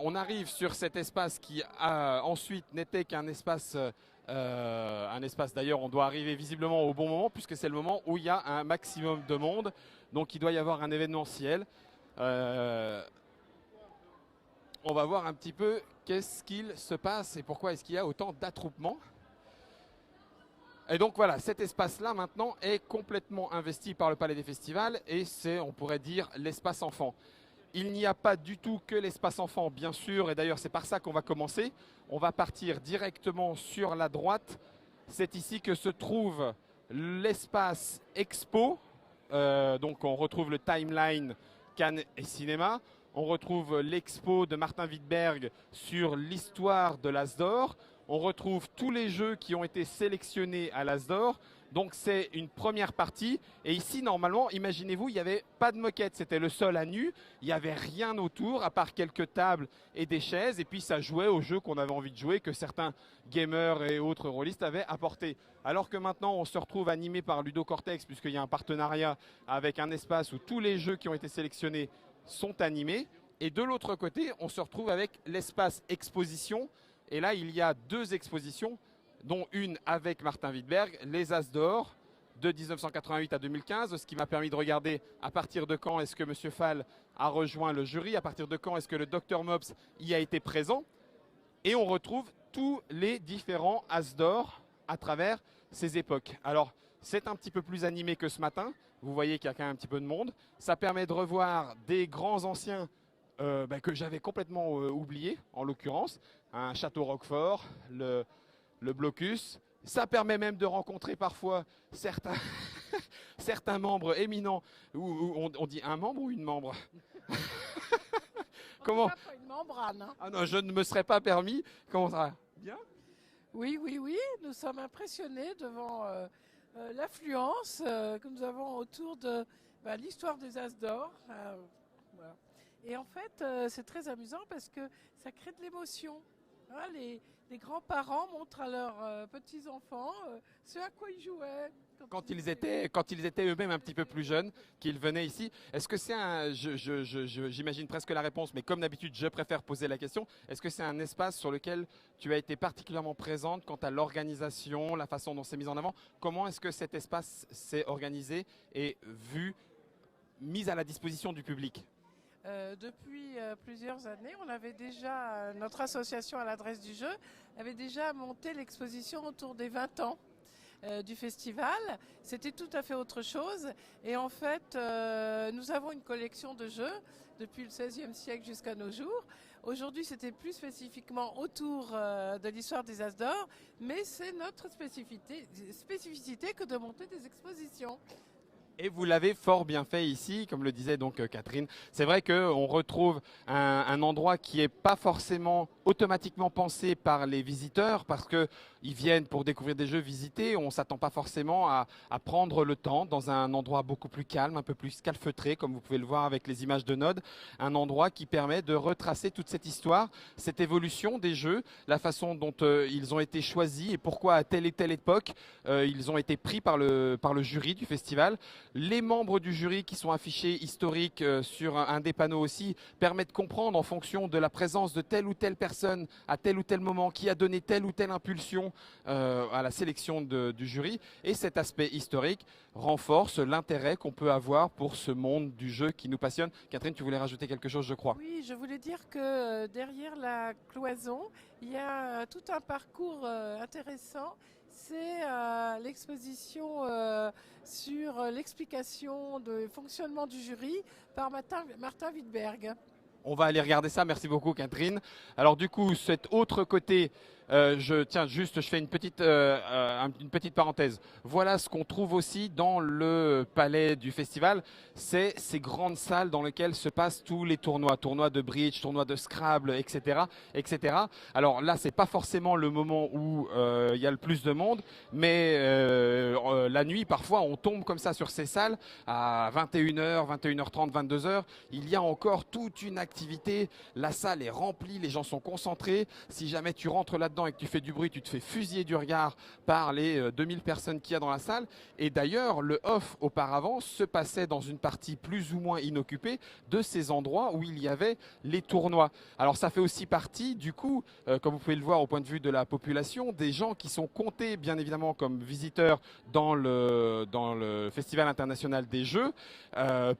on arrive sur cet espace qui ensuite n'était qu'un espace, d'ailleurs on doit arriver visiblement au bon moment puisque c'est le moment où il y a un maximum de monde, donc il doit y avoir un événementiel. On va voir un petit peu qu'est-ce qu'il se passe et pourquoi est-ce qu'il y a autant d'attroupements. Et donc voilà, cet espace-là maintenant est complètement investi par le Palais des Festivals et c'est, on pourrait dire, l'espace enfant. Il n'y a pas du tout que l'espace enfant, bien sûr, et d'ailleurs c'est par ça qu'on va commencer. On va partir directement sur la droite. C'est ici que se trouve l'espace expo. Donc on retrouve le timeline Cannes et cinéma. On retrouve l'expo de Martin Wittberg sur l'histoire de l'As d'Or. On retrouve tous les jeux qui ont été sélectionnés à l'As d'Or. Donc c'est une première partie. Et ici, normalement, imaginez-vous, il n'y avait pas de moquette. C'était le sol à nu. Il n'y avait rien autour, à part quelques tables et des chaises. Et puis ça jouait aux jeux qu'on avait envie de jouer, que certains gamers et autres rôlistes avaient apporté. Alors que maintenant, on se retrouve animé par Ludocortex, puisqu'il y a un partenariat avec un espace où tous les jeux qui ont été sélectionnés sont animés. Et de l'autre côté, on se retrouve avec l'espace exposition. Et là, il y a deux expositions, dont une avec Martin Wittberg, les As d'Or, de 1988 à 2015, ce qui m'a permis de regarder à partir de quand est-ce que M. Fall a rejoint le jury, à partir de quand est-ce que le Dr Mops y a été présent. Et on retrouve tous les différents As d'Or à travers ces époques. Alors, c'est un petit peu plus animé que ce matin. Vous voyez qu'il y a quand même un petit peu de monde. Ça permet de revoir des grands anciens que j'avais complètement oublié, en l'occurrence. Un Château Roquefort, le Blocus. Ça permet même de rencontrer parfois certains, certains membres éminents. On dit un membre ou une membre? Comment? Pas une membrane. Hein. Ah non, je ne me serais pas permis. Comment ça? Bien? Oui, oui, oui. Nous sommes impressionnés devant l'affluence que nous avons autour de l'histoire des As d'Or. Voilà. Et en fait, c'est très amusant parce que ça crée de l'émotion. Hein, les grands-parents montrent à leurs petits-enfants ce à quoi ils jouaient. Quand ils étaient eux-mêmes un petit peu plus jeunes, qu'ils venaient ici, est-ce que c'est un, j'imagine presque la réponse, mais comme d'habitude, je préfère poser la question, est-ce que c'est un espace sur lequel tu as été particulièrement présente quant à l'organisation, la façon dont c'est mis en avant? Comment est-ce que cet espace s'est organisé et vu, mis à la disposition du public? Depuis plusieurs années, on avait déjà, notre association à l'adresse du jeu, avait déjà monté l'exposition autour des 20 ans du festival. C'était tout à fait autre chose. Et en fait, nous avons une collection de jeux depuis le XVIe siècle jusqu'à nos jours. Aujourd'hui, c'était plus spécifiquement autour de l'histoire des As d'Or, mais c'est notre spécificité que de monter des expositions. Et vous l'avez fort bien fait ici, comme le disait donc Catherine. C'est vrai qu'on retrouve un endroit qui n'est pas forcément automatiquement pensé par les visiteurs parce qu'ils viennent pour découvrir des jeux, visiter. On ne s'attend pas forcément à prendre le temps dans un endroit beaucoup plus calme, un peu plus calfeutré, comme vous pouvez le voir avec les images de Node. Un endroit qui permet de retracer toute cette histoire, cette évolution des jeux, la façon dont ils ont été choisis et pourquoi à telle et telle époque ils ont été pris par le jury du festival. Les membres du jury qui sont affichés historiques sur un des panneaux aussi permettent de comprendre en fonction de la présence de telle ou telle personne à tel ou tel moment qui a donné telle ou telle impulsion à la sélection du jury. Et cet aspect historique renforce l'intérêt qu'on peut avoir pour ce monde du jeu qui nous passionne. Catherine, tu voulais rajouter quelque chose, je crois. Oui, je voulais dire que derrière la cloison, il y a tout un parcours intéressant. C'est l'exposition sur l'explication du fonctionnement du jury par Martin Wittberg. On va aller regarder ça, merci beaucoup Catherine. Alors du coup, cet autre côté, je fais une petite parenthèse. Voilà ce qu'on trouve aussi dans le palais du festival, c'est ces grandes salles dans lesquelles se passent tous les tournois de bridge, tournois de Scrabble, etc., etc. Alors là, c'est pas forcément le moment où il y a le plus de monde, mais la nuit, parfois, on tombe comme ça sur ces salles à 21h, 21h30, 22h. Il y a encore toute une activité. La salle est remplie, les gens sont concentrés. Si jamais tu rentres là-dedans là-dedans et que tu fais du bruit, tu te fais fusiller du regard par les 2000 personnes qu'il y a dans la salle. Et d'ailleurs, le off auparavant se passait dans une partie plus ou moins inoccupée de ces endroits où il y avait les tournois. Alors ça fait aussi partie, du coup, comme vous pouvez le voir au point de vue de la population, des gens qui sont comptés bien évidemment comme visiteurs dans le Festival international des Jeux.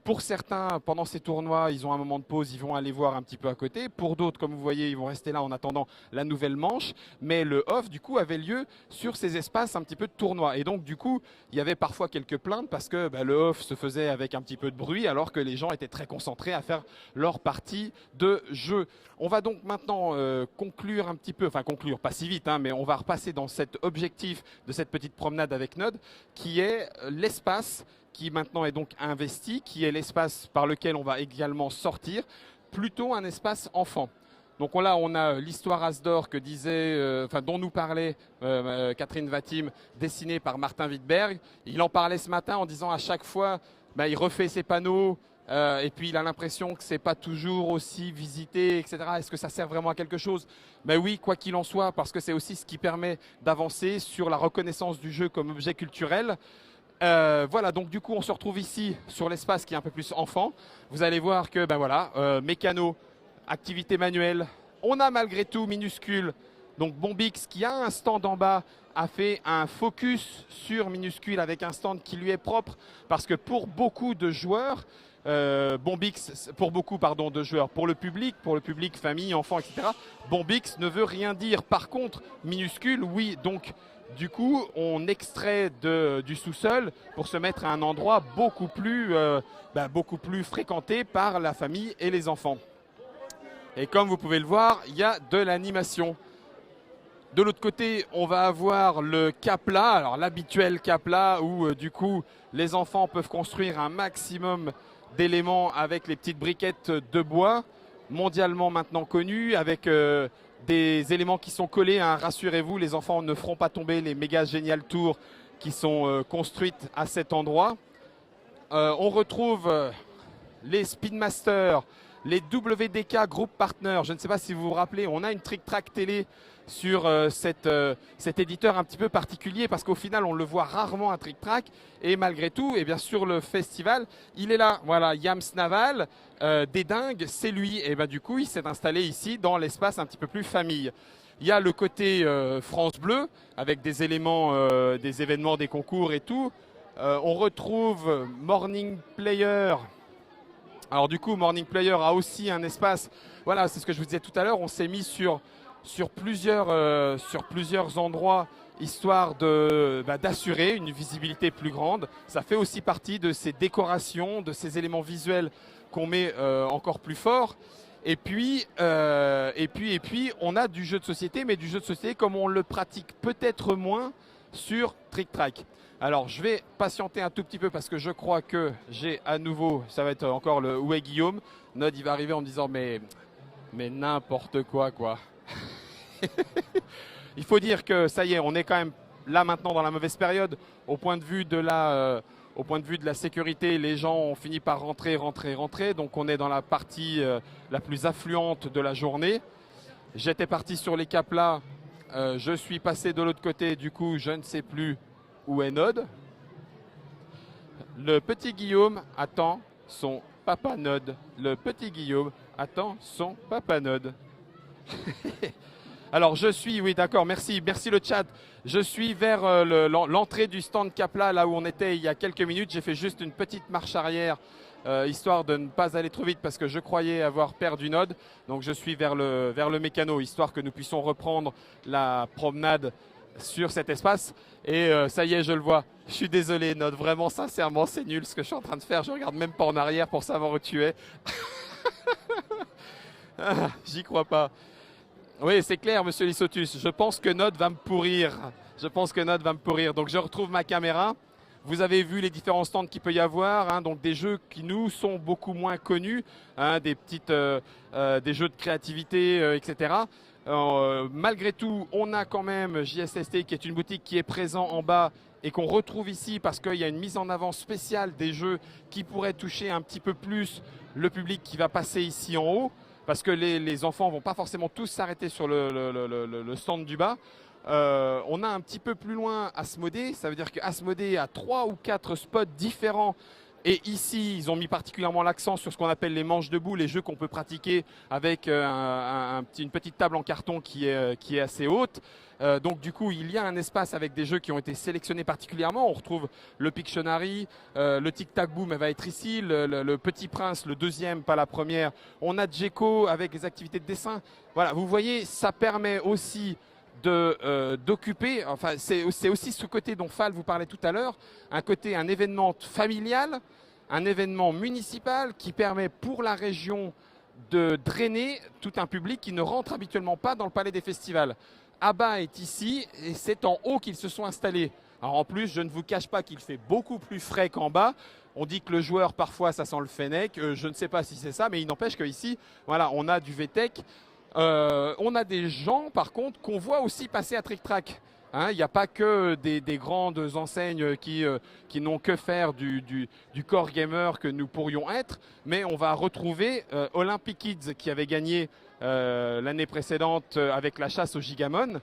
Pour certains, pendant ces tournois, ils ont un moment de pause, ils vont aller voir un petit peu à côté. Pour d'autres, comme vous voyez, ils vont rester là en attendant la nouvelle manche. Mais le off, du coup, avait lieu sur ces espaces un petit peu de tournoi. Et donc, du coup, il y avait parfois quelques plaintes parce que le off se faisait avec un petit peu de bruit alors que les gens étaient très concentrés à faire leur partie de jeu. On va donc maintenant conclure un petit peu, enfin conclure, pas si vite, hein, mais on va repasser dans cet objectif de cette petite promenade avec Nod, qui est l'espace qui maintenant est donc investi, qui est l'espace par lequel on va également sortir, plutôt un espace enfant. Donc là, on a l'histoire Asdor que disait, dont nous parlait Catherine Vatim, dessinée par Martin Wittberg. Il en parlait ce matin en disant à chaque fois, il refait ses panneaux, et puis il a l'impression que c'est pas toujours aussi visité, etc. Est-ce que ça sert vraiment à quelque chose? Oui, quoi qu'il en soit, parce que c'est aussi ce qui permet d'avancer sur la reconnaissance du jeu comme objet culturel. Voilà, donc du coup, on se retrouve ici sur l'espace qui est un peu plus enfant. Vous allez voir que, mécano, activité manuelle. On a malgré tout minuscule. Donc Bombix, qui a un stand en bas, a fait un focus sur minuscule avec un stand qui lui est propre. Parce que pour beaucoup de joueurs, Bombix, pour le public, famille, enfants, etc., Bombix ne veut rien dire. Par contre, minuscule, oui, donc du coup, on extrait du sous-sol pour se mettre à un endroit beaucoup plus fréquenté par la famille et les enfants. Et comme vous pouvez le voir, il y a de l'animation. De l'autre côté, on va avoir le Capla, alors l'habituel Capla où du coup les enfants peuvent construire un maximum d'éléments avec les petites briquettes de bois, mondialement maintenant connues, avec des éléments qui sont collés. Rassurez-vous, les enfants ne feront pas tomber les méga géniales tours qui sont construites à cet endroit. On retrouve les Speedmasters, les WDK Group Partners. Je ne sais pas si vous vous rappelez, on a une Trick Track télé sur cet éditeur un petit peu particulier parce qu'au final on le voit rarement un Trick Track et malgré tout, et bien sur le festival, il est là. Voilà, Yams Naval, des dingues, c'est lui. Et du coup, il s'est installé ici dans l'espace un petit peu plus famille. Il y a le côté France Bleu avec des éléments, des événements, des concours et tout. On retrouve Morning Player. Alors du coup, Morning Player a aussi un espace. Voilà, c'est ce que je vous disais tout à l'heure. On s'est mis sur plusieurs endroits histoire d'assurer une visibilité plus grande. Ça fait aussi partie de ces décorations, de ces éléments visuels qu'on met encore plus fort. Et puis, on a du jeu de société, mais du jeu de société comme on le pratique peut-être moins sur Trick Track. Alors, je vais patienter un tout petit peu parce que je crois que j'ai à nouveau, ça va être encore le où est Guillaume. Nod, il va arriver en me disant mais n'importe quoi. Il faut dire que ça y est, on est quand même là maintenant dans la mauvaise période. Au point de vue de la sécurité, les gens ont fini par rentrer. Donc on est dans la partie la plus affluente de la journée. J'étais parti sur les Capla, je suis passé de l'autre côté, du coup je ne sais plus où est Nod. Le petit Guillaume attend son papa Nod. Le petit Guillaume attend son papa Nod. Alors je suis, oui d'accord, merci le chat. Je suis vers l'entrée du stand Capla, là où on était il y a quelques minutes. J'ai fait juste une petite marche arrière, histoire de ne pas aller trop vite parce que je croyais avoir perdu Nod. Donc je suis vers le mécano, histoire que nous puissions reprendre la promenade sur cet espace. Et ça y est, je le vois. Je suis désolé Nod, vraiment sincèrement c'est nul ce que je suis en train de faire. Je regarde même pas en arrière pour savoir où tu es. J'y crois pas. Oui, c'est clair, monsieur Lissotus. Je pense que Nod va me pourrir. Donc, je retrouve ma caméra. Vous avez vu les différents stands qu'il peut y avoir. Donc, des jeux qui nous sont beaucoup moins connus. Des jeux de créativité, etc. Malgré tout, on a quand même JSST qui est une boutique qui est présente en bas et qu'on retrouve ici parce qu'il y a une mise en avant spéciale des jeux qui pourraient toucher un petit peu plus le public qui va passer ici en haut. parce que les enfants vont pas forcément tous s'arrêter sur le stand du bas. On a un petit peu plus loin Asmodée, ça veut dire que Asmodée a 3 ou 4 spots différents. Et ici, ils ont mis particulièrement l'accent sur ce qu'on appelle les manches debout, les jeux qu'on peut pratiquer avec une petite table en carton qui est assez haute. Donc du coup, il y a un espace avec des jeux qui ont été sélectionnés particulièrement. On retrouve le Pictionary, le Tic Tac Boom va être ici, le Petit Prince, le deuxième, pas la première. On a Djeko avec des activités de dessin. Voilà, vous voyez, ça permet aussi d'occuper, enfin c'est aussi ce côté dont Fall vous parlait tout à l'heure, un événement familial, un événement municipal qui permet pour la région de drainer tout un public qui ne rentre habituellement pas dans le palais des festivals. Abba est ici et c'est en haut qu'ils se sont installés. Alors en plus, je ne vous cache pas qu'il fait beaucoup plus frais qu'en bas. On dit que le joueur, parfois, ça sent le fennec. Je ne sais pas si c'est ça, mais il n'empêche qu'ici, voilà, on a du VTech. On a des gens, par contre, qu'on voit aussi passer à Trick Track. Hein, il n'y a pas que des grandes enseignes qui n'ont que faire du core gamer que nous pourrions être, mais on va retrouver Olympic Kids qui avait gagné l'année précédente avec la chasse au Gigamon.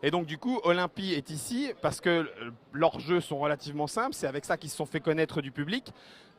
Et donc du coup, Olympie est ici parce que leurs jeux sont relativement simples, c'est avec ça qu'ils se sont fait connaître du public.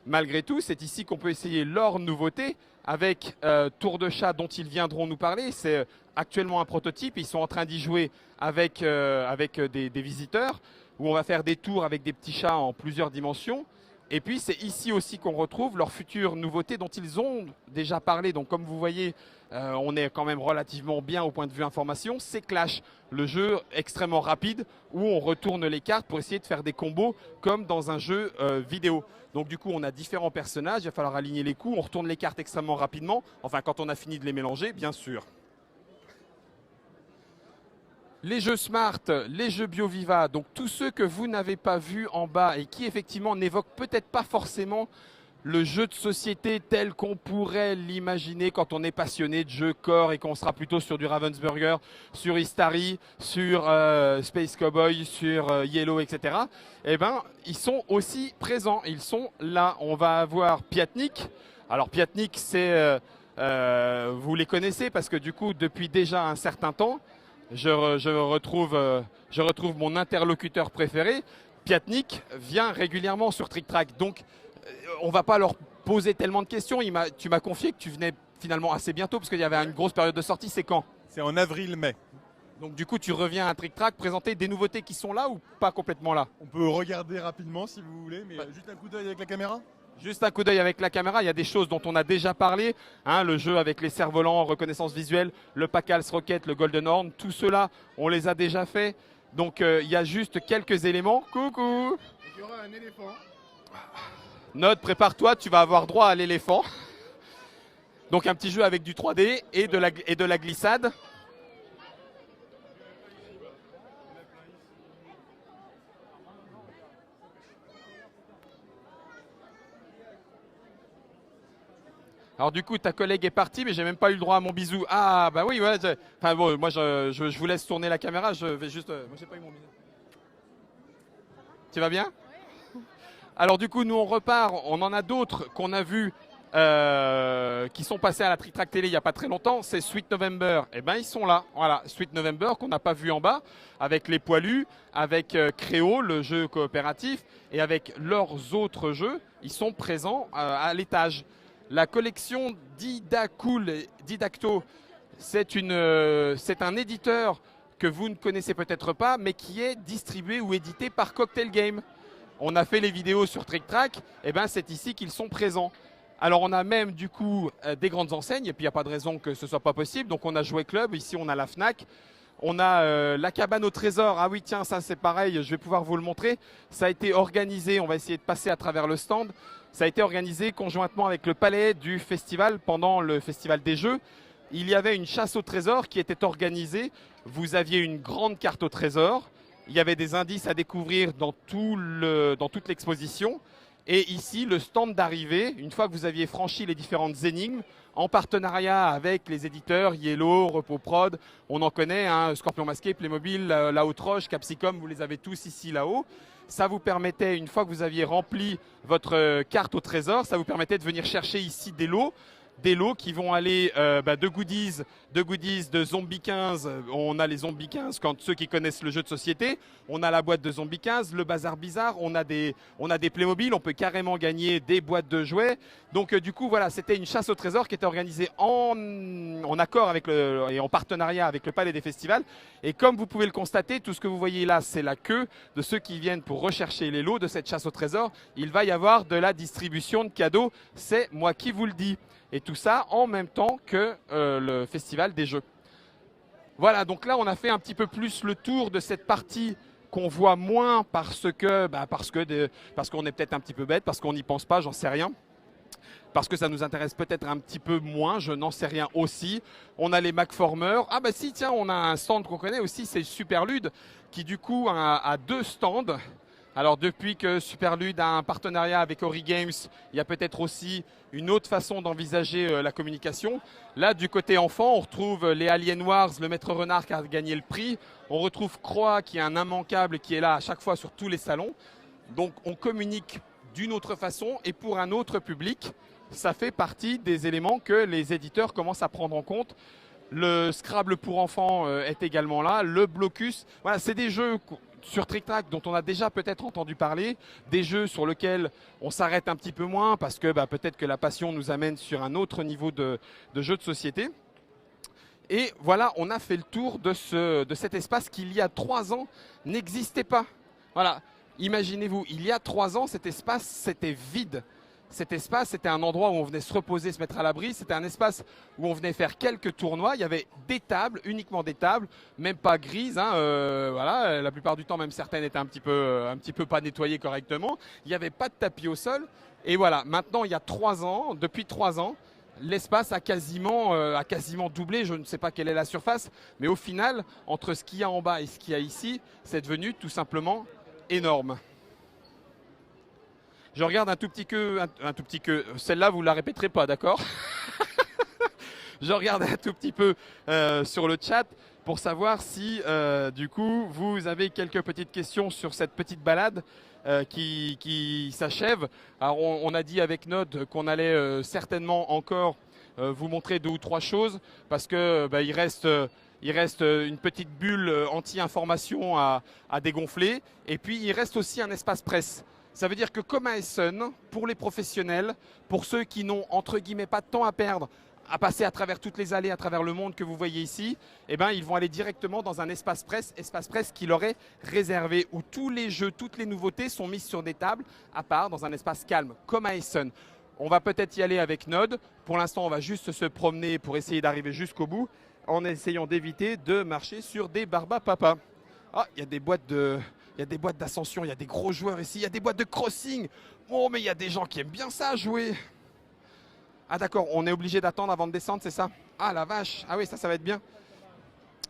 Malgré tout, c'est ici qu'on peut essayer leurs nouveautés avec Tour de chat dont ils viendront nous parler. C'est actuellement un prototype, ils sont en train d'y jouer avec des visiteurs où on va faire des tours avec des petits chats en plusieurs dimensions. Et puis c'est ici aussi qu'on retrouve leurs futures nouveautés dont ils ont déjà parlé. Donc comme vous voyez, on est quand même relativement bien au point de vue information. C'est Clash, le jeu extrêmement rapide où on retourne les cartes pour essayer de faire des combos comme dans un jeu vidéo. Donc du coup, on a différents personnages, il va falloir aligner les coups, on retourne les cartes extrêmement rapidement, enfin quand on a fini de les mélanger, bien sûr. Les jeux Smart, les jeux BioViva, donc tous ceux que vous n'avez pas vus en bas et qui effectivement n'évoquent peut-être pas forcément le jeu de société tel qu'on pourrait l'imaginer quand on est passionné de jeux core et qu'on sera plutôt sur du Ravensburger, sur Istari, sur Space Cowboy, sur Yellow, etc. Eh ben, ils sont aussi présents, ils sont là. On va avoir Piatnik. Alors Piatnik, c'est, vous les connaissez parce que du coup, depuis déjà un certain temps, je retrouve mon interlocuteur préféré. Piatnik vient régulièrement sur Trick Track, donc on va pas leur poser tellement de questions. Tu m'as confié que tu venais finalement assez bientôt parce qu'il y avait une grosse période de sortie. C'est quand? C'est en avril-mai. Donc du coup, tu reviens à Trick Track présenter des nouveautés qui sont là ou pas complètement là? On peut regarder rapidement si vous voulez, mais juste un coup d'œil avec la caméra. Juste un coup d'œil avec la caméra, il y a des choses dont on a déjà parlé, hein, le jeu avec les cerfs-volants, reconnaissance visuelle, le Pacals Rocket, le Golden Horn, tout cela, on les a déjà fait. Donc il y a juste quelques éléments. Coucou! Il y aura un éléphant. Note, prépare-toi, tu vas avoir droit à l'éléphant. Donc un petit jeu avec du 3D et de la glissade. Alors du coup, ta collègue est partie, mais j'ai même pas eu le droit à mon bisou. Ah bah oui, ouais. Enfin bon, moi je vous laisse tourner la caméra. Je vais juste. Moi j'ai pas eu mon bisou. Tu vas bien? Alors du coup, nous on repart. On en a d'autres qu'on a vus qui sont passés à la Trick Track Télé il n'y a pas très longtemps. C'est Sweet November. Eh ben ils sont là. Voilà, Sweet November qu'on n'a pas vu en bas, avec les poilus, avec Créo, le jeu coopératif, et avec leurs autres jeux. Ils sont présents à l'étage. La collection Didacto, c'est un éditeur que vous ne connaissez peut-être pas, mais qui est distribué ou édité par Cocktail Game. On a fait les vidéos sur Trick Track, et ben c'est ici qu'ils sont présents. Alors on a même du coup des grandes enseignes, et puis il n'y a pas de raison que ce soit pas possible. Donc on a Jouet Club, ici on a la Fnac. On a la cabane au trésor. Ah oui, tiens, ça c'est pareil, je vais pouvoir vous le montrer. Ça a été organisé, on va essayer de passer à travers le stand. Ça a été organisé conjointement avec le palais du festival pendant le festival des jeux. Il y avait une chasse au trésor qui était organisée. Vous aviez une grande carte au trésor. Il y avait des indices à découvrir dans toute l'exposition. Et ici, le stand d'arrivée, une fois que vous aviez franchi les différentes énigmes, en partenariat avec les éditeurs Yellow, Repos Prod, on en connaît, hein, Scorpion Masqué, Playmobil, La Haute Roche, Capsicum, vous les avez tous ici là-haut. Ça vous permettait, une fois que vous aviez rempli votre carte au trésor, ça vous permettait de venir chercher ici des lots des lots qui vont aller de goodies, de Zombie 15. On a les Zombie 15 quand ceux qui connaissent le jeu de société. On a la boîte de Zombie 15, le bazar bizarre. On a des Playmobil. On peut carrément gagner des boîtes de jouets. Donc du coup voilà, c'était une chasse au trésor qui était organisée en accord avec et en partenariat avec le Palais des Festivals. Et comme vous pouvez le constater, tout ce que vous voyez là, c'est la queue de ceux qui viennent pour rechercher les lots de cette chasse au trésor. Il va y avoir de la distribution de cadeaux. C'est moi qui vous le dis. Et tout ça en même temps que le Festival des Jeux. Voilà, donc là on a fait un petit peu plus le tour de cette partie qu'on voit moins parce qu'on est peut-être un petit peu bête, parce qu'on n'y pense pas, j'en sais rien. Parce que ça nous intéresse peut-être un petit peu moins, je n'en sais rien aussi. On a les Macformers. Ah bah si, tiens, on a un stand qu'on connaît aussi, c'est Superlude, qui du coup a 2 stands. Alors depuis que Superlude a un partenariat avec Ori Games, il y a peut-être aussi une autre façon d'envisager la communication. Là, du côté enfant, on retrouve les Alien Wars, le Maître Renard qui a gagné le prix. On retrouve Croix qui est un immanquable qui est là à chaque fois sur tous les salons. Donc on communique d'une autre façon et pour un autre public. Ça fait partie des éléments que les éditeurs commencent à prendre en compte. Le Scrabble pour enfants est également là. Le Blocus, voilà, c'est des jeux sur Trick Track dont on a déjà peut-être entendu parler, des jeux sur lesquels on s'arrête un petit peu moins parce que peut-être que la passion nous amène sur un autre niveau de jeu de société. Et voilà, on a fait le tour de cet espace qui, il y a 3 ans, n'existait pas. Voilà, imaginez-vous, il y a 3 ans, cet espace, c'était vide. Cet espace, c'était un endroit où on venait se reposer, se mettre à l'abri. C'était un espace où on venait faire quelques tournois. Il y avait des tables, uniquement des tables, même pas grises. Voilà, la plupart du temps, même certaines étaient un petit peu pas nettoyées correctement. Il n'y avait pas de tapis au sol. Et voilà, maintenant, il y a 3 ans, depuis 3 ans, l'espace a quasiment doublé. Je ne sais pas quelle est la surface, mais au final, entre ce qu'il y a en bas et ce qu'il y a ici, c'est devenu tout simplement énorme. Je regarde un tout petit que, celle-là vous la répéterez pas, d'accord? Je regarde un tout petit peu sur le chat pour savoir si du coup vous avez quelques petites questions sur cette petite balade qui s'achève. Alors on a dit avec Nod qu'on allait certainement encore vous montrer 2 ou 3 choses parce que il reste une petite bulle anti-information à dégonfler et puis il reste aussi un espace presse. Ça veut dire que comme à Essen, pour les professionnels, pour ceux qui n'ont entre guillemets pas de temps à perdre, à passer à travers toutes les allées, à travers le monde que vous voyez ici, eh ben, ils vont aller directement dans un espace presse qui leur est réservé, où tous les jeux, toutes les nouveautés sont mises sur des tables, à part dans un espace calme, comme à Essen. On va peut-être y aller avec Nod. Pour l'instant, on va juste se promener pour essayer d'arriver jusqu'au bout, en essayant d'éviter de marcher sur des barbapapas. Ah, il y a des boîtes d'ascension, il y a des gros joueurs ici, il y a des boîtes de crossing. Oh, mais il y a des gens qui aiment bien ça, jouer. Ah d'accord, on est obligé d'attendre avant de descendre, c'est ça? Ah la vache, ah oui, ça va être bien.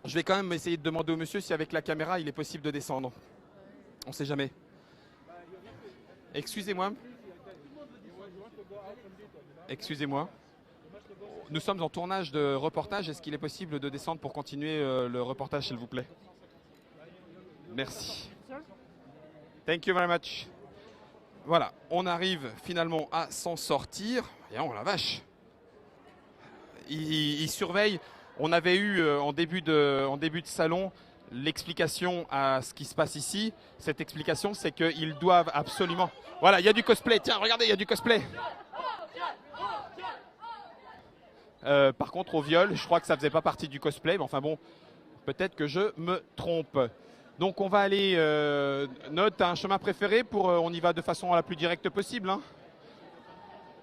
Je vais quand même essayer de demander au monsieur si avec la caméra, il est possible de descendre. On ne sait jamais. Excusez-moi. Excusez-moi. Nous sommes en tournage de reportage. Est-ce qu'il est possible de descendre pour continuer le reportage, s'il vous plaît? Merci. Thank you very much. Voilà, on arrive finalement à s'en sortir. Et oh la vache. Il surveille. On avait eu en début de salon l'explication à ce qui se passe ici. Cette explication, c'est qu'ils doivent absolument... Voilà, il y a du cosplay. Tiens, regardez, il y a du cosplay. Par contre, au viol, je crois que ça faisait pas partie du cosplay. Mais enfin bon, peut-être que je me trompe. Donc on va aller... Note, t'as un chemin préféré pour... on y va de façon la plus directe possible. Hein.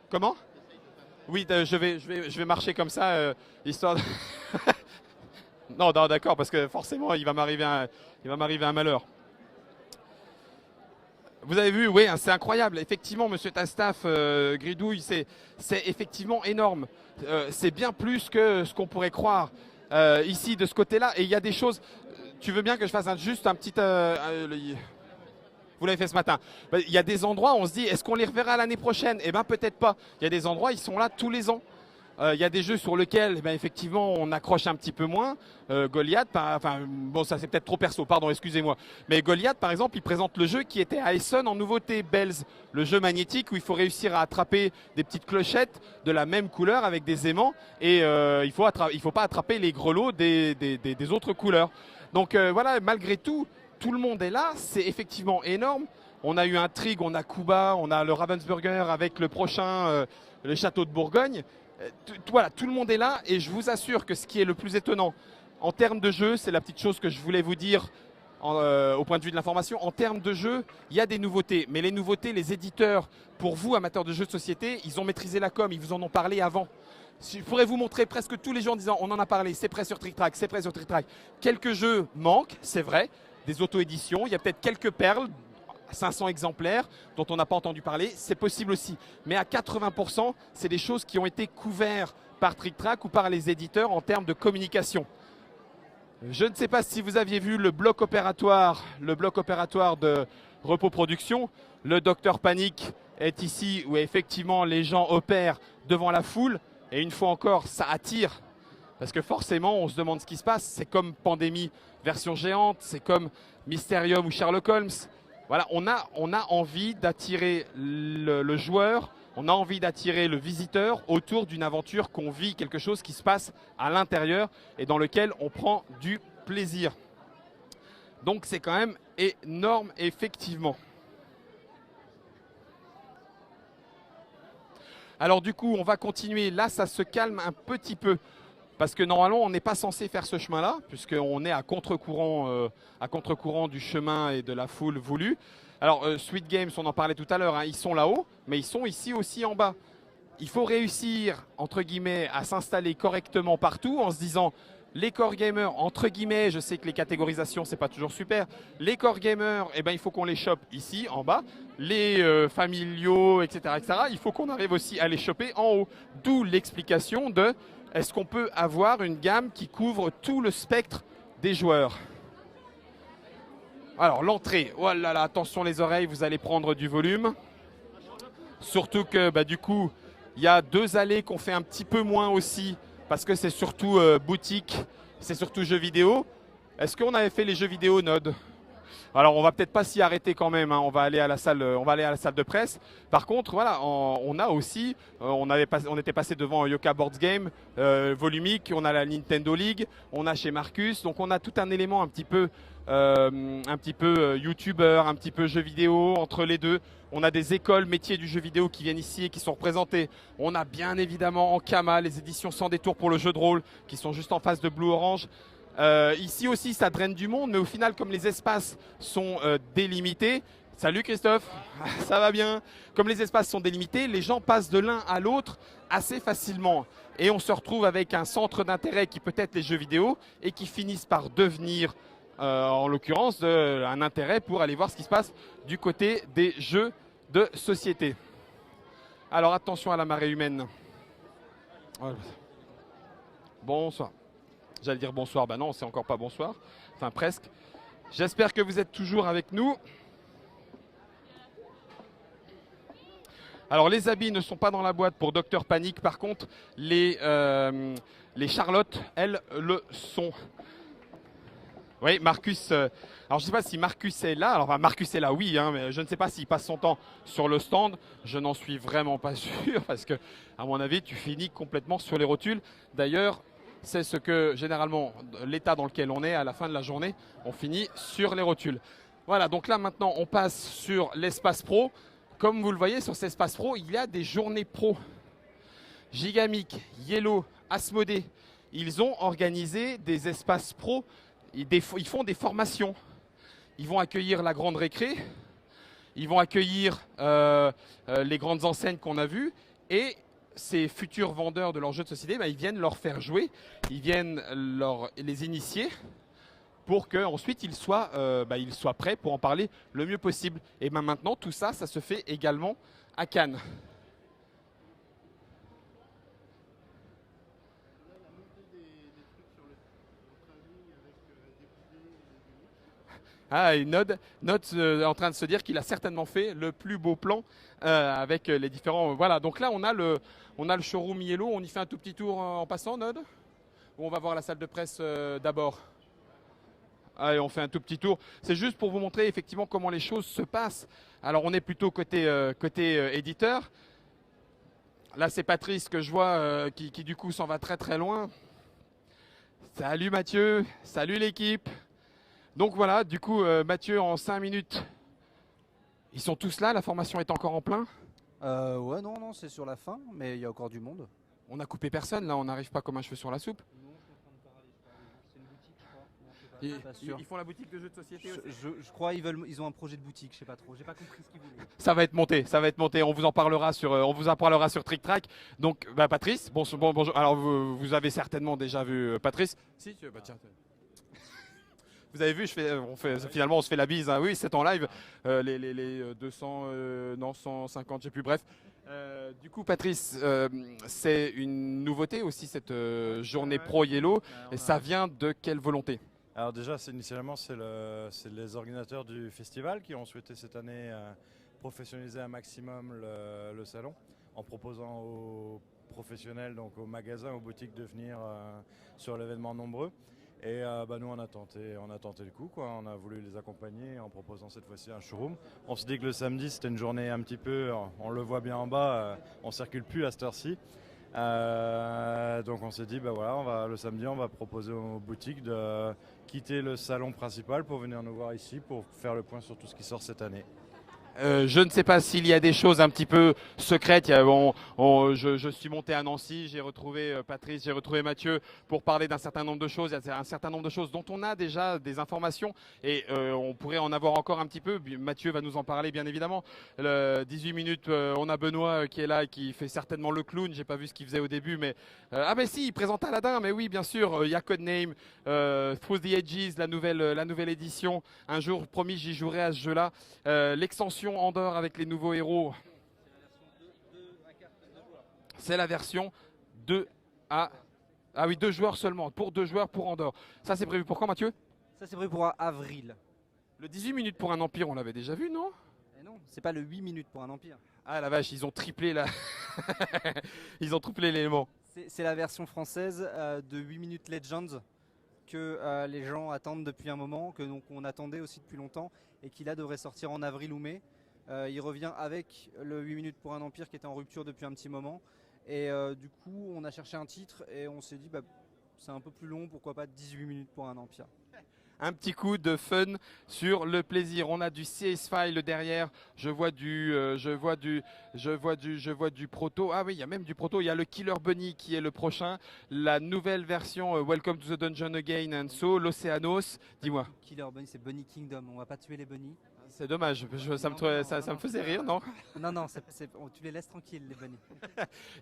Comment? Oui, je vais marcher comme ça, histoire de... non, d'accord, parce que forcément, il va m'arriver un malheur. Vous avez vu, oui, c'est incroyable. Effectivement, monsieur Tastaf, Gridouille, c'est effectivement énorme. C'est bien plus que ce qu'on pourrait croire ici, de ce côté-là. Et il y a des choses... Tu veux bien que je fasse juste un petit... Vous l'avez fait ce matin. Il y a des endroits où on se dit, est-ce qu'on les reverra l'année prochaine? Eh bien, peut-être pas. Il y a des endroits, ils sont là tous les ans. Il y a des jeux sur lesquels, eh ben, effectivement, on accroche un petit peu moins. Goliath, enfin, bon, ça c'est peut-être trop perso, pardon, excusez-moi. Mais Goliath, par exemple, il présente le jeu qui était à Essen en nouveauté, Bells, le jeu magnétique où il faut réussir à attraper des petites clochettes de la même couleur avec des aimants et il faut pas attraper les grelots des autres couleurs. Donc voilà, malgré tout, tout le monde est là, c'est effectivement énorme. On a eu un Trig, on a Kuba, on a le Ravensburger avec le prochain, le château de Bourgogne. Voilà, tout le monde est là et je vous assure que ce qui est le plus étonnant en termes de jeu, c'est la petite chose que je voulais vous dire au point de vue de l'information. En termes de jeu, il y a des nouveautés, mais les nouveautés, les éditeurs, pour vous amateurs de jeux de société, ils ont maîtrisé la com, ils vous en ont parlé avant. Je pourrais vous montrer presque tous les jeux en disant on en a parlé, c'est prêt sur Trick Track, c'est prêt sur Trick Track. Quelques jeux manquent, c'est vrai, des auto-éditions, il y a peut-être quelques perles, 500 exemplaires dont on n'a pas entendu parler, c'est possible aussi. Mais à 80%, c'est des choses qui ont été couvertes par Trick Track ou par les éditeurs en termes de communication. Je ne sais pas si vous aviez vu le bloc opératoire de Repos Production. Le Docteur Panic est ici où effectivement les gens opèrent devant la foule. Et une fois encore, ça attire. Parce que forcément, on se demande ce qui se passe. C'est comme Pandémie version géante, c'est comme Mysterium ou Sherlock Holmes. Voilà, on a envie d'attirer le joueur, on a envie d'attirer le visiteur autour d'une aventure qu'on vit, quelque chose qui se passe à l'intérieur et dans lequel on prend du plaisir. Donc c'est quand même énorme, effectivement. Alors du coup, on va continuer. Là, ça se calme un petit peu. Parce que normalement, on n'est pas censé faire ce chemin-là, puisqu'on est à contre-courant du chemin et de la foule voulue. Alors, Sweet Games, on en parlait tout à l'heure, hein, ils sont là-haut, mais ils sont ici aussi en bas. Il faut réussir, entre guillemets, à s'installer correctement partout en se disant, les core gamers, entre guillemets, je sais que les catégorisations, c'est pas toujours super. Les core gamers, eh ben, il faut qu'on les chope ici, en bas. Les familiaux, etc., il faut qu'on arrive aussi à les choper en haut. D'où l'explication de... Est-ce qu'on peut avoir une gamme qui couvre tout le spectre des joueurs? Alors l'entrée, oh là là, attention les oreilles, vous allez prendre du volume. Surtout que bah, du coup, il y a 2 allées qu'on fait un petit peu moins aussi, parce que c'est surtout boutique, c'est surtout jeux vidéo. Est-ce qu'on avait fait les jeux vidéo, Node? Alors on va peut-être pas s'y arrêter quand même, hein. On va aller à la salle de presse. Par contre, voilà, on a aussi, on était passé devant Yoka Boards Game, Volumique, on a la Nintendo League, on a chez Marcus, donc on a tout un élément un petit peu youtubeur, un petit peu jeux vidéo entre les deux. On a des écoles métiers du jeu vidéo qui viennent ici et qui sont représentées. On a bien évidemment Ankama, les éditions Sans Détour pour le jeu de rôle, qui sont juste en face de Blue Orange. Ici aussi, ça draine du monde, mais au final, comme les espaces sont délimités, salut Christophe, ça va bien. Comme les espaces sont délimités, les gens passent de l'un à l'autre assez facilement. Et on se retrouve avec un centre d'intérêt qui peut être les jeux vidéo et qui finissent par devenir, en l'occurrence, un intérêt pour aller voir ce qui se passe du côté des jeux de société. Alors attention à la marée humaine. Bonsoir. J'allais dire bonsoir, ben non, c'est encore pas bonsoir. Enfin, presque. J'espère que vous êtes toujours avec nous. Alors, les habits ne sont pas dans la boîte pour Docteur Panic. Par contre, les Charlotte, elles, le sont. Oui, Marcus. Alors, je ne sais pas si Marcus est là. Alors, enfin, Marcus est là, oui, hein, mais je ne sais pas s'il passe son temps sur le stand. Je n'en suis vraiment pas sûr parce que, à mon avis, tu finis complètement sur les rotules. D'ailleurs, c'est ce que, généralement, l'état dans lequel on est à la fin de la journée, on finit sur les rotules. Voilà, donc là, maintenant, on passe sur l'espace pro. Comme vous le voyez, sur cet espace pro, il y a des journées pro. Gigamic, Yellow, Asmodée, ils ont organisé des espaces pro. Ils font des formations. Ils vont accueillir la grande récré. Ils vont accueillir les grandes enseignes qu'on a vues. Et ces futurs vendeurs de leurs jeux de société, bah, ils viennent leur faire jouer. Ils viennent les initier pour qu'ensuite ils soient prêts pour en parler le mieux possible. Et ben maintenant, tout ça, ça se fait également à Cannes. Ah, et Nod est en train de se dire qu'il a certainement fait le plus beau plan avec les différents. Voilà, donc là on a le showroom Yellow. On y fait un tout petit tour en passant, Nod? Ou on va voir la salle de presse d'abord? Allez, on fait un tout petit tour. C'est juste pour vous montrer effectivement comment les choses se passent. Alors on est plutôt côté éditeur. Là c'est Patrice que je vois qui du coup s'en va très très loin. Salut Mathieu, salut l'équipe. Donc voilà, du coup Mathieu en 5 minutes, ils sont tous là, la formation est encore en plein. Ouais, non, c'est sur la fin, mais il y a encore du monde. On a coupé personne là, on n'arrive pas comme un cheveu sur la soupe. Non, je suis en train de parler, c'est une boutique, je crois. Non, je sais pas, sûr. Ils font la boutique de jeux de société aussi. Je crois ils ont un projet de boutique, je sais pas trop, j'ai pas compris ce qu'ils voulaient. Ça va être monté, on vous en parlera sur Trick Track. Donc bah, Patrice, bonjour. Alors vous avez certainement déjà vu Patrice. Si, bah, tiens. Vous avez vu, finalement on se fait la bise, hein. Oui, c'est en live, les 200, non 150, je sais plus, bref. Du coup Patrice, c'est une nouveauté aussi cette journée Pro Yellow, et ça vient de quelle volonté? Alors déjà, initialement, c'est les organisateurs du festival qui ont souhaité cette année professionnaliser un maximum le salon, en proposant aux professionnels, donc aux magasins, aux boutiques de venir sur l'événement nombreux. Et nous on a tenté le coup, quoi. On a voulu les accompagner en proposant cette fois-ci un showroom. On se dit que le samedi c'était une journée un petit peu, on le voit bien en bas, on circule plus à cette heure-ci. Donc on s'est dit voilà, le samedi on va proposer aux boutiques de quitter le salon principal pour venir nous voir ici pour faire le point sur tout ce qui sort cette année. Je ne sais pas s'il y a des choses un petit peu secrètes. Je suis monté à Nancy, j'ai retrouvé Patrice, j'ai retrouvé Mathieu pour parler d'un certain nombre de choses. Il y a un certain nombre de choses dont on a déjà des informations et on pourrait en avoir encore un petit peu. Mathieu va nous en parler bien évidemment. 18 minutes, on a Benoît qui est là et qui fait certainement le clown. J'ai pas vu ce qu'il faisait au début, mais mais si, il présente Aladdin. Mais oui, bien sûr, il y a Codename, Through the Edges, la nouvelle édition. Un jour, promis, j'y jouerai à ce jeu-là. L'extension Andorre avec les nouveaux héros. C'est la version 2 à... Ah oui, 2 joueurs seulement. Pour 2 joueurs pour Andorre. Ça c'est prévu pour quand, Mathieu? Ça c'est prévu pour avril. Le 18 minutes pour un empire, on l'avait déjà vu, non? Et non, c'est pas le 8 minutes pour un empire. Ah la vache, ils ont triplé là. Ils ont triplé l'élément. C'est la version française de 8 minutes Legends que les gens attendent depuis un moment, que donc on attendait aussi depuis longtemps et qui là devrait sortir en avril ou mai. Il revient avec le 8 minutes pour un empire qui était en rupture depuis un petit moment. Et du coup, on a cherché un titre et on s'est dit c'est un peu plus long, pourquoi pas 18 minutes pour un empire. Un petit coup de fun sur le plaisir. On a du CS File derrière. Je vois du proto. Ah oui, il y a même du proto. Il y a le Killer Bunny qui est le prochain. La nouvelle version Welcome to the Dungeon Again and So, l'Océanos. Dis-moi. Killer Bunny, c'est Bunny Kingdom. On va pas tuer les bunnies. C'est dommage. Ça me faisait rire, non? Non, tu les laisses tranquilles, les bunnies.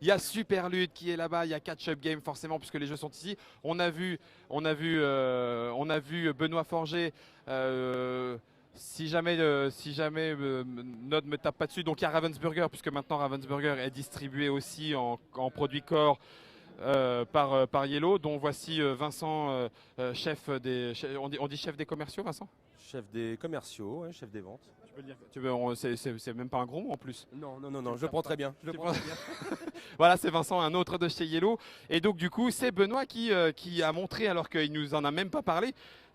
Il y a Super Lutte qui est là-bas. Il y a Catch Up Game forcément puisque les jeux sont ici. On a vu Benoît Forger. Si jamais Nod me tape pas dessus, donc il y a Ravensburger puisque maintenant Ravensburger est distribué aussi en produit corps par Yellow, dont voici Vincent, chef des. On dit chef des commerciaux, Vincent? Chef des commerciaux, ouais, chef des ventes. Tu peux le dire. C'est même pas un gros mot en plus. Non, je le prends très bien. Voilà, c'est Vincent, un autre de chez Yellow. Et donc du coup, c'est Benoît qui a montré, alors qu'il nous en a même pas parlé.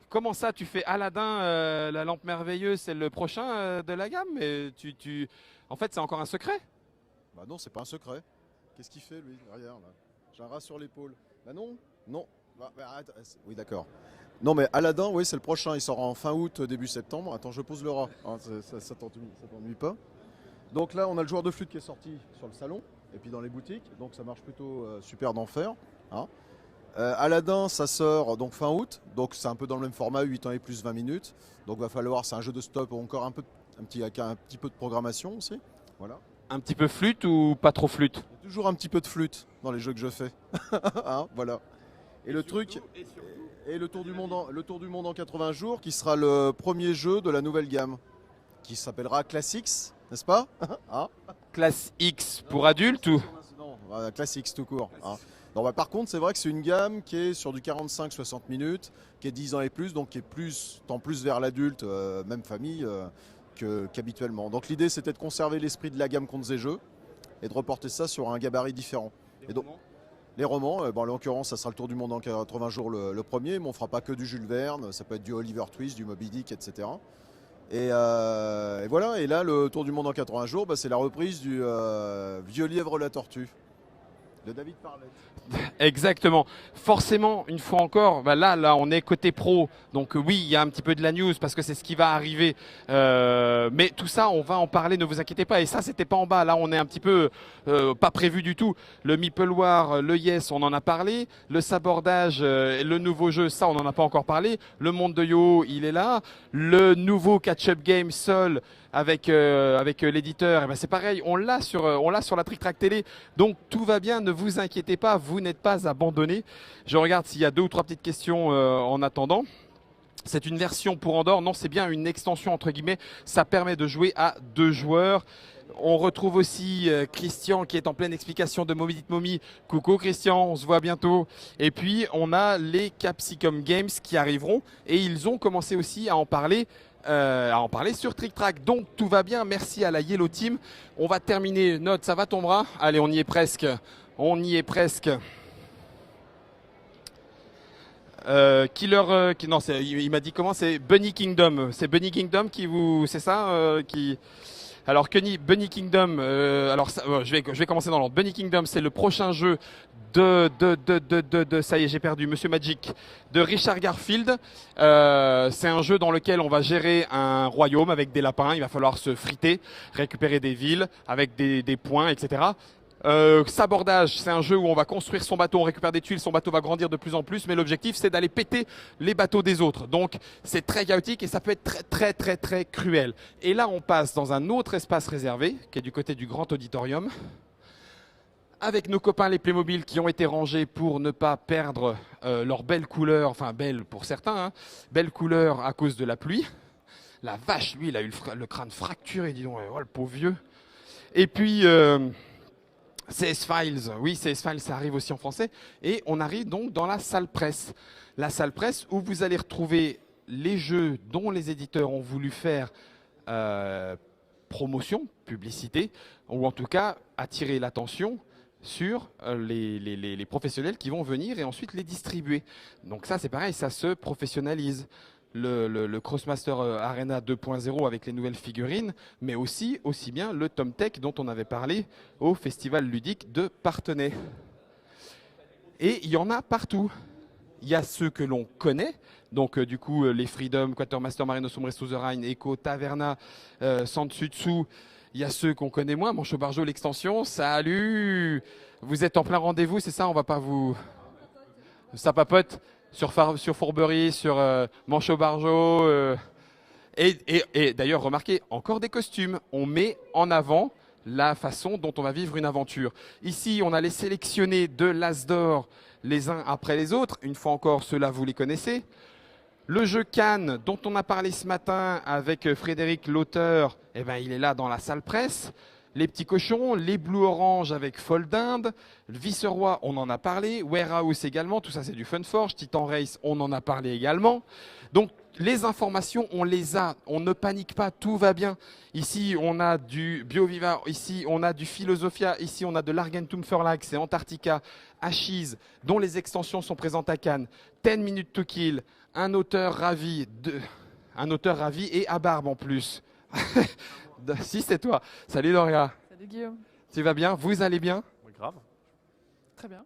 Comment ça, tu fais Aladdin, la lampe merveilleuse, c'est le prochain de la gamme, mais en fait, c'est encore un secret? Bah non, c'est pas un secret. Qu'est-ce qu'il fait lui derrière là? J'ai un ras sur l'épaule. Bah non. Arrête. Oui, d'accord. Non mais Aladdin, oui, c'est le prochain. Il sort en fin août, début septembre. Attends, je pose le rat. Hein, ça t'ennuie pas. Donc là, on a le joueur de flûte qui est sorti sur le salon et puis dans les boutiques. Donc ça marche plutôt super d'enfer. Hein. Aladdin, ça sort donc fin août. Donc c'est un peu dans le même format, 8 ans et plus 20 minutes. Donc va falloir, c'est un jeu de stop encore avec un petit peu de programmation aussi. Voilà. Un petit peu flûte ou pas trop flûte? Il y a toujours un petit peu de flûte dans les jeux que je fais. Hein, voilà. Et le truc. Et le tour du monde en 80 jours, qui sera le premier jeu de la nouvelle gamme, qui s'appellera Classics, n'est-ce pas? Hein? Classe X pour adultes ou? Non, Classics tout court. Hein. Non, bah, par contre, c'est vrai que c'est une gamme qui est sur du 45-60 minutes, qui est 10 ans et plus, donc qui est tend plus vers l'adulte, même famille, qu'habituellement. Donc l'idée, c'était de conserver l'esprit de la gamme Contes et Jeux et de reporter ça sur un gabarit différent. Et donc, les romans, en l'occurrence, ça sera le Tour du Monde en 80 jours le premier, mais on ne fera pas que du Jules Verne, ça peut être du Oliver Twist, du Moby Dick, etc. Et voilà, et là, le Tour du Monde en 80 jours, c'est la reprise du Vieux Lièvre la Tortue de David Parlett. Exactement. Forcément, une fois encore, là, on est côté pro. Donc oui, il y a un petit peu de la news parce que c'est ce qui va arriver. Mais tout ça, on va en parler, ne vous inquiétez pas. Et ça, c'était pas en bas. Là, on est un petit peu pas prévu du tout. Le Meeple War, le Yes, on en a parlé. Le sabordage, le nouveau jeu, ça, on n'en a pas encore parlé. Le monde de Yo, il est là. Le nouveau catch-up game Sol avec l'éditeur, et c'est pareil, on l'a sur la Trick Track télé. Donc tout va bien, ne vous inquiétez pas, vous n'êtes pas abandonnés. Je regarde s'il y a 2 ou 3 petites questions en attendant. C'est une version pour Andorre, non, c'est bien une extension entre guillemets, ça permet de jouer à 2 joueurs. On retrouve aussi Christian qui est en pleine explication de Moby Dick Mommy. Coucou Christian, on se voit bientôt. Et puis on a les Capsicum Games qui arriveront et ils ont commencé aussi à en parler sur Trick Track. Donc tout va bien, merci à la Yellow Team. On va terminer, note, ça va ton bras? Allez, on y est presque. On y est presque. Non, il m'a dit comment? C'est Bunny Kingdom. C'est Bunny Kingdom qui vous, c'est ça qui. Alors Bunny Kingdom. Je vais commencer dans l'ordre. Bunny Kingdom, c'est le prochain jeu ça y est, j'ai perdu, Monsieur Magic, de Richard Garfield. C'est un jeu dans lequel on va gérer un royaume avec des lapins. Il va falloir se friter, récupérer des villes avec des points, etc. Sabordage, c'est un jeu où on va construire son bateau, on récupère des tuiles, son bateau va grandir de plus en plus, mais l'objectif c'est d'aller péter les bateaux des autres. Donc c'est très chaotique et ça peut être très très très très cruel. Et là on passe dans un autre espace réservé, qui est du côté du grand auditorium, avec nos copains les Playmobil qui ont été rangés pour ne pas perdre leur belle couleur, enfin belle pour certains, hein, belle couleur à cause de la pluie. La vache, lui il a eu le crâne fracturé, dis donc, oh, le pauvre vieux. Et puis... CS Files, oui, CS Files, ça arrive aussi en français. Et on arrive donc dans la salle presse. La salle presse où vous allez retrouver les jeux dont les éditeurs ont voulu faire promotion, publicité, ou en tout cas attirer l'attention sur les professionnels qui vont venir et ensuite les distribuer. Donc ça, c'est pareil, ça se professionnalise. Le Crossmaster Arena 2.0 avec les nouvelles figurines, mais aussi bien le TomTech dont on avait parlé au Festival ludique de Parthenay. Et il y en a partout. Il y a ceux que l'on connaît, donc du coup les Freedom, Quatermaster, Marino Sombreros, The Rhine, Echo, Taverna, Sansutsu. Il y a ceux qu'on connaît moins, Mancho Barjo, l'extension. Salut! Vous êtes en plein rendez-vous, c'est ça? On va pas vous... Ça papote sur Fourberie, sur Mancho Barjo. Et d'ailleurs, remarquez, encore des costumes. On met en avant la façon dont on va vivre une aventure. Ici, on a les sélectionnés de l'As d'Or les uns après les autres. Une fois encore, ceux-là, vous les connaissez. Le jeu Cannes, dont on a parlé ce matin avec Frédéric, l'auteur, eh ben, il est là dans la salle presse. Les petits cochons, les Blue Orange avec Foldinde, le Vice-Roi, on en a parlé, Warehouse également, tout ça c'est du Funforge, Titan Race, on en a parlé également. Donc les informations, on les a, on ne panique pas, tout va bien. Ici on a du BioViva, ici on a du Philosophia, ici on a de l'Argentum Verlag, c'est Antarctica, Ashes, dont les extensions sont présentes à Cannes, 10 Minutes to Kill, un auteur ravi et à barbe en plus. Si, c'est toi. Salut Doria. Salut Guillaume. Tu vas bien? Vous allez bien? Oui, grave. Très bien.